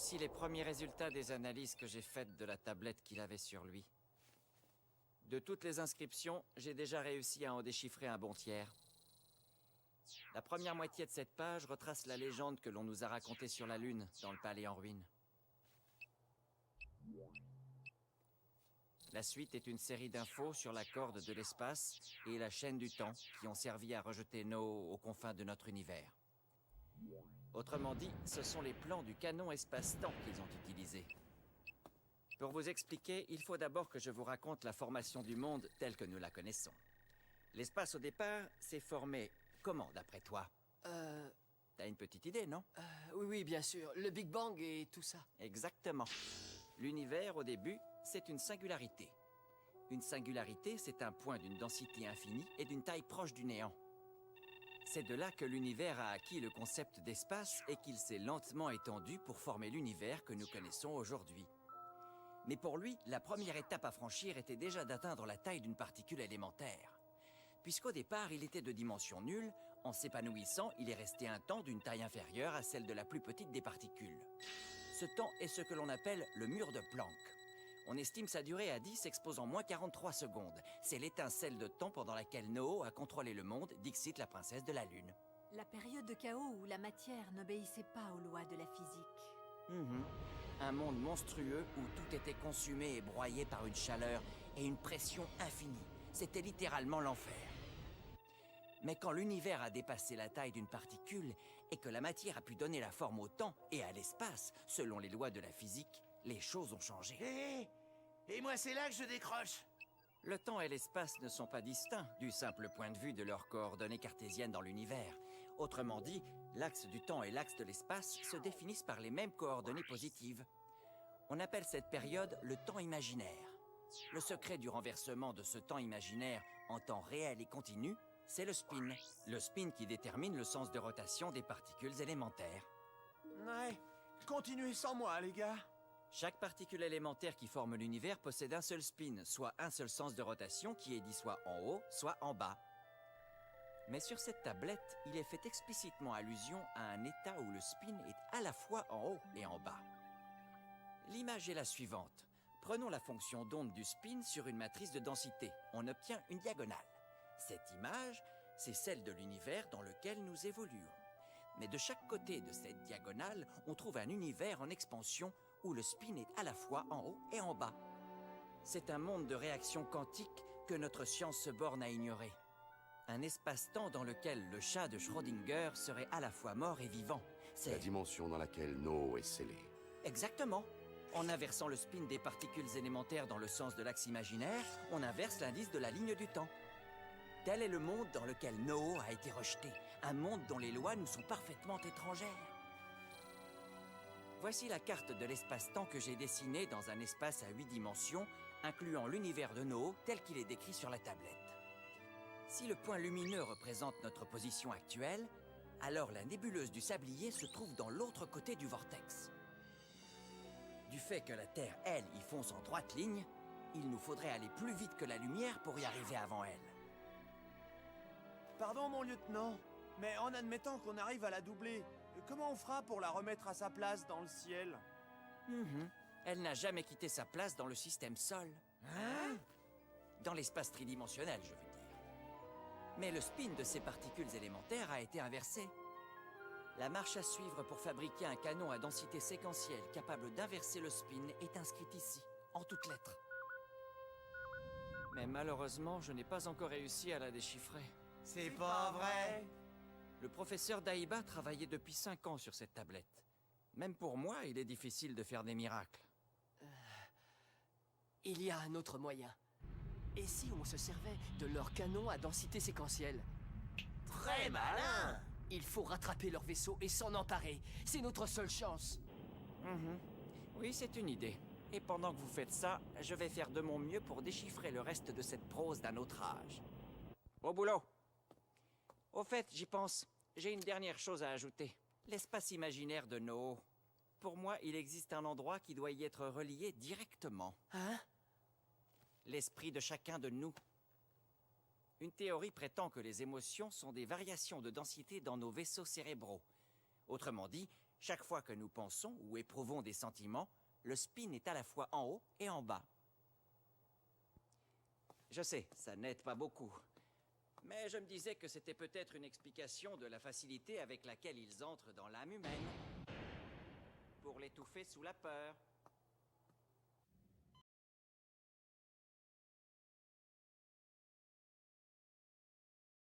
Voici les premiers résultats des analyses que j'ai faites de la tablette qu'il avait sur lui. De toutes les inscriptions, j'ai déjà réussi à en déchiffrer un bon tiers. La première moitié de cette page retrace la légende que l'on nous a racontée sur la Lune, dans le palais en ruine. La suite est une série d'infos sur la corde de l'espace et la chaîne du temps qui ont servi à rejeter No aux confins de notre univers. Autrement dit, ce sont les plans du canon espace-temps qu'ils ont utilisés. Pour vous expliquer, il faut d'abord que je vous raconte la formation du monde telle que nous la connaissons. L'espace au départ s'est formé comment, d'après toi? T'as une petite idée, non? Oui, bien sûr. Le Big Bang et tout ça. Exactement. L'univers, au début, c'est une singularité. Une singularité, c'est un point d'une densité infinie et d'une taille proche du néant. C'est de là que l'univers a acquis le concept d'espace et qu'il s'est lentement étendu pour former l'univers que nous connaissons aujourd'hui. Mais pour lui, la première étape à franchir était déjà d'atteindre la taille d'une particule élémentaire. Puisqu'au départ, il était de dimension nulle, en s'épanouissant, il est resté un temps d'une taille inférieure à celle de la plus petite des particules. Ce temps est ce que l'on appelle le mur de Planck. On estime sa durée à 10 exposant moins 43 secondes. C'est l'étincelle de temps pendant laquelle No a contrôlé le monde, dixit la princesse de la Lune. La période de chaos où la matière n'obéissait pas aux lois de la physique. Un monde monstrueux où tout était consumé et broyé par une chaleur et une pression infinie. C'était littéralement l'enfer. Mais quand l'univers a dépassé la taille d'une particule et que la matière a pu donner la forme au temps et à l'espace, selon les lois de la physique, les choses ont changé. Et moi, c'est là que je décroche. Le temps et l'espace ne sont pas distincts du simple point de vue de leurs coordonnées cartésiennes dans l'univers. Autrement dit, l'axe du temps et l'axe de l'espace se définissent par les mêmes coordonnées positives. On appelle cette période le temps imaginaire. Le secret du renversement de ce temps imaginaire en temps réel et continu, c'est le spin. Le spin qui détermine le sens de rotation des particules élémentaires. Ouais, continuez sans moi, les gars. Chaque particule élémentaire qui forme l'univers possède un seul spin, soit un seul sens de rotation qui est dit soit en haut, soit en bas. Mais sur cette tablette, il est fait explicitement allusion à un état où le spin est à la fois en haut et en bas. L'image est la suivante. Prenons la fonction d'onde du spin sur une matrice de densité. On obtient une diagonale. Cette image, c'est celle de l'univers dans lequel nous évoluons. Mais de chaque côté de cette diagonale, on trouve un univers en expansion où le spin est à la fois en haut et en bas. C'est un monde de réactions quantiques que notre science se borne à ignorer. Un espace-temps dans lequel le chat de Schrödinger serait à la fois mort et vivant. C'est la dimension dans laquelle No est scellé. Exactement. En inversant le spin des particules élémentaires dans le sens de l'axe imaginaire, on inverse l'indice de la ligne du temps. Tel est le monde dans lequel No a été rejeté. Un monde dont les lois nous sont parfaitement étrangères. Voici la carte de l'espace-temps que j'ai dessinée dans un espace à 8 dimensions, incluant l'univers de No tel qu'il est décrit sur la tablette. Si le point lumineux représente notre position actuelle, alors la nébuleuse du sablier se trouve dans l'autre côté du vortex. Du fait que la Terre, elle, y fonce en droite ligne, il nous faudrait aller plus vite que la lumière pour y arriver avant elle. Pardon, mon lieutenant, mais en admettant qu'on arrive à la doubler, comment on fera pour la remettre à sa place dans le ciel? Elle n'a jamais quitté sa place dans le système Sol. Dans l'espace tridimensionnel, je veux dire. Mais le spin de ces particules élémentaires a été inversé. La marche à suivre pour fabriquer un canon à densité séquentielle capable d'inverser le spin est inscrite ici, en toutes lettres. Mais malheureusement, je n'ai pas encore réussi à la déchiffrer. C'est pas vrai. Le professeur Daiba travaillait depuis 5 ans sur cette tablette. Même pour moi, il est difficile de faire des miracles. Il y a un autre moyen. Et si on se servait de leur canon à densité séquentielle? Très malin. Il faut rattraper leur vaisseau et s'en emparer. C'est notre seule chance. Oui, c'est une idée. Et pendant que vous faites ça, je vais faire de mon mieux pour déchiffrer le reste de cette prose d'un autre âge. Au boulot! Au fait, j'y pense. J'ai une dernière chose à ajouter. L'espace imaginaire de No. Pour moi, il existe un endroit qui doit y être relié directement. Hein? L'esprit de chacun de nous. Une théorie prétend que les émotions sont des variations de densité dans nos vaisseaux cérébraux. Autrement dit, Chaque fois que nous pensons ou éprouvons des sentiments, le spin est à la fois en haut et en bas. Je sais, ça n'aide pas beaucoup. Mais je me disais que c'était peut-être une explication de la facilité avec laquelle ils entrent dans l'âme humaine. Pour l'étouffer sous la peur.